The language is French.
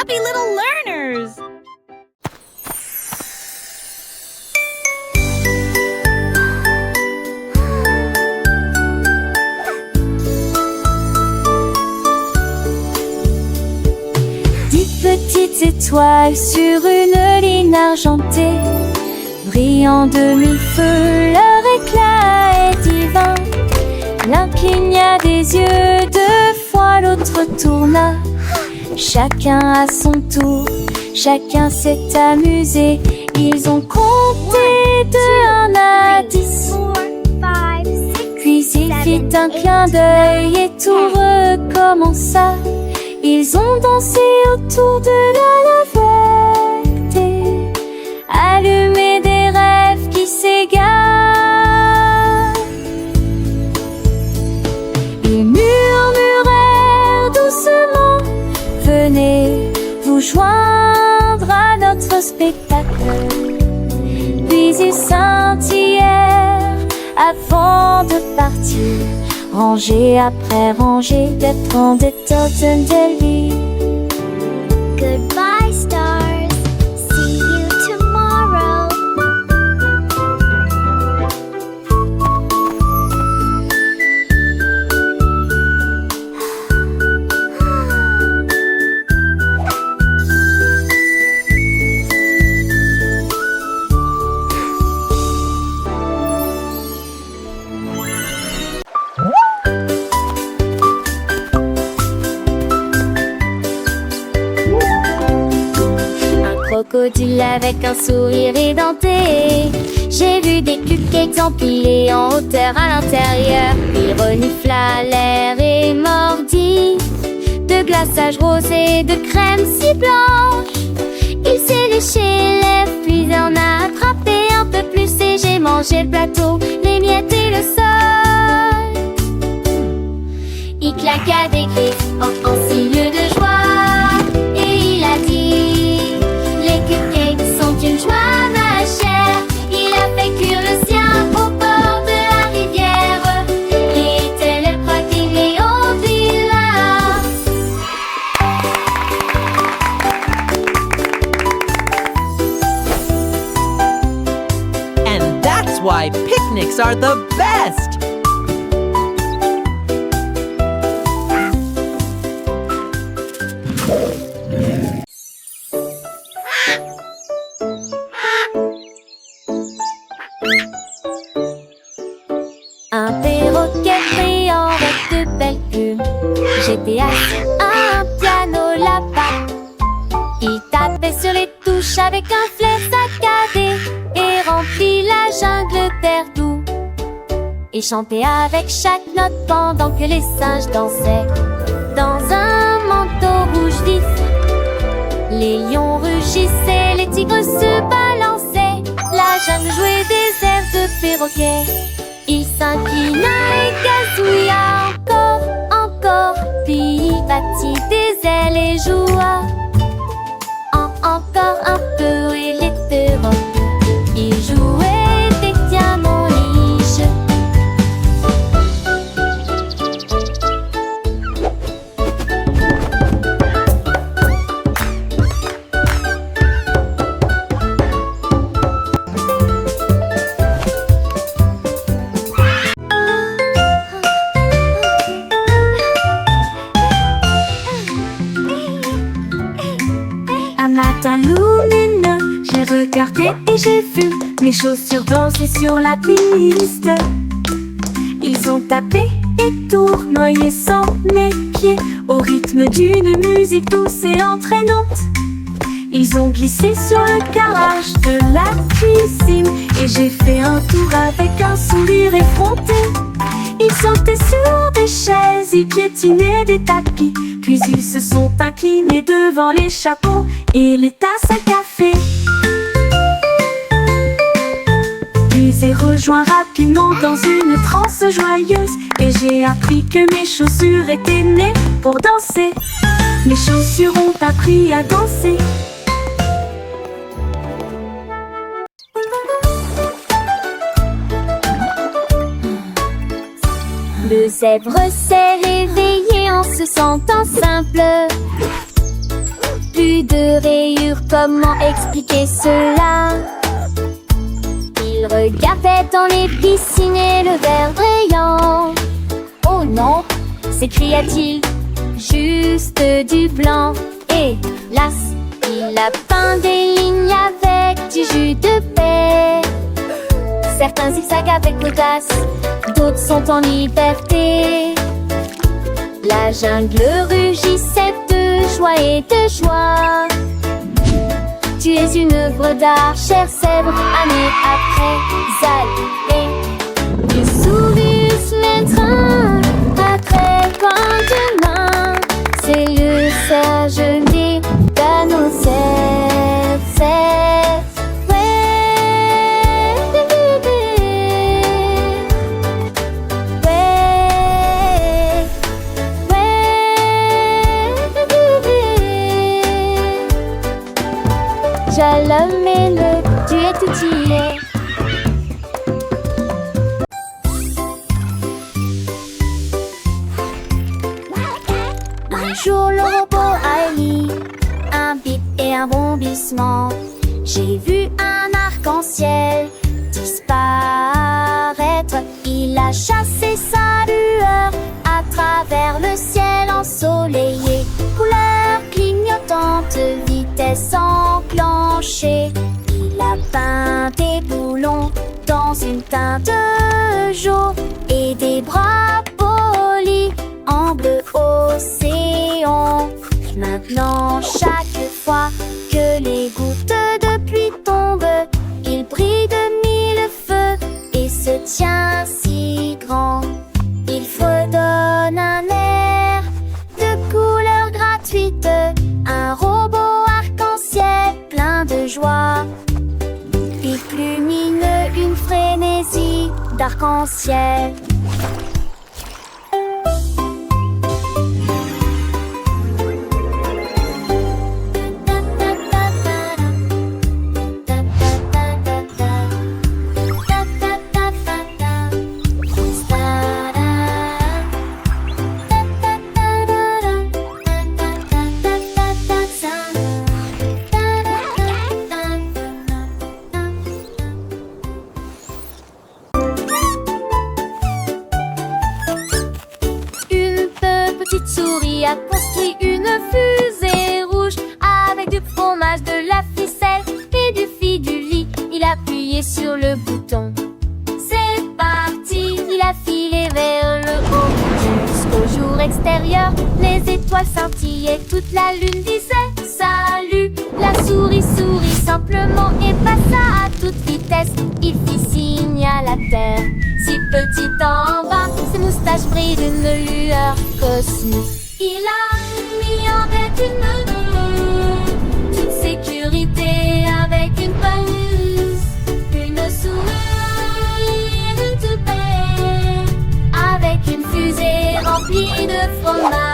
happy little learners! Petites étoiles sur une ligne argentée, brillant de mille feux, leur éclat est divin. L'un cligna des yeux, deux fois l'autre tourna. Chacun à son tour, chacun s'est amusé. Ils ont compté de 1 à 10. Puis il fit un clin d'œil et tout recommença. Ils ont dansé autour de la lavette, allumé des rêves qui s'égarent. Ils murmurèrent doucement, venez vous joindre à notre spectacle. Puis ils scintillèrent avant de partir. Rangée après rangée d'être des Totten Deli. Goodbye, stars. See you tomorrow. Crocodile avec un sourire édenté. J'ai vu des cupcakes empilés en hauteur à l'intérieur. Il renifla l'air et mordit de glaçage rose et de crème si blanche. Il s'est léché les lèvres, puis en a attrapé un peu plus et j'ai mangé le plateau, les miettes et le sol. Il claqua des griffes en signe de joie et il a dit: les cupcakes sont une joie, ma chère. Il a fait cuire le sien au bord de la rivière. Il était le croquis au village. And that's why picnics are the best! Un perroquet brillant avec de belles plumes. J'étais assis à un piano là-bas. Il tapait sur les touches avec un flair saccadé et remplit la jungle d'air doux. Et chantait avec chaque note pendant que les singes dansaient dans un manteau rouge vif. Les lions rugissaient, les tigres se balançaient. La jungle jouait des airs de perroquet. Il s'inclina et gazouilla encore, encore. Puis il battit des ailes et joua. Encore un peu et les perroquets, ils jouaient des diamants liches. Un matin lumineux, j'ai regardé et j'ai vu mes chaussures danser sur la piste. Ils ont tapé et tournoyé sans mes pieds au rythme d'une musique douce et entraînante. Ils ont glissé sur le carrelage de la cuisine et j'ai fait un tour avec un sourire effronté. Ils sautaient sur des chaises, ils piétinaient des tapis. Puis ils se sont inclinés devant les chapeaux et les tasses à café. Puis j'ai rejoint rapidement dans une transe joyeuse et j'ai appris que mes chaussures étaient nées pour danser. Mes chaussures ont appris à danser. Le zèbre s'est réveillé en se sentant simple. Puis plus de rayures, comment expliquer cela? Il regardait dans les piscines et le verre brillant. Oh non, s'écria-t-il, juste du blanc. Hélas, il a peint des lignes avec du jus de baie. Certains zigzaguent avec audace, d'autres sont en liberté. La jungle rugissait de joie et de joie. Tu es une œuvre d'art, chère sèvre, année après année. Tu souris les trains à très loin demain. C'est le sage né d'un nos Shalom et le tu es tout y est. Un jour le robot a émis un bip et un bondissement. J'ai vu un arc-en-ciel disparaître. Il a chassé sa lueur à travers le ciel ensoleillé. Couleur clignotante, vitesse enclenchée. Il a peint des boulons dans une teinte jaune et des bras polis en bleu océan. Maintenant, chaque fois que les gouttes de pluie tombent, il brille de mille feux et se tient si grand. Il fredonne un air de couleurs gratuites, un robot arc-en-ciel plein de joie. Pique lumineux, une frénésie d'arc-en-ciel. Petite souris a construit une fusée rouge avec du fromage, de la ficelle et du fil du lit. Il a appuyé sur le bouton. C'est parti, il a filé vers le haut. Jusqu'au jour extérieur, les étoiles scintillaient. Toute la lune disait salut. La souris sourit simplement et passa à toute vitesse. Il fit signe à la terre. Si petit en bas, ses moustaches brillent d'une lueur cosmique. Il a mis en tête toute sécurité avec une balise, une souris et une toupette, avec une fusée remplie de fromage.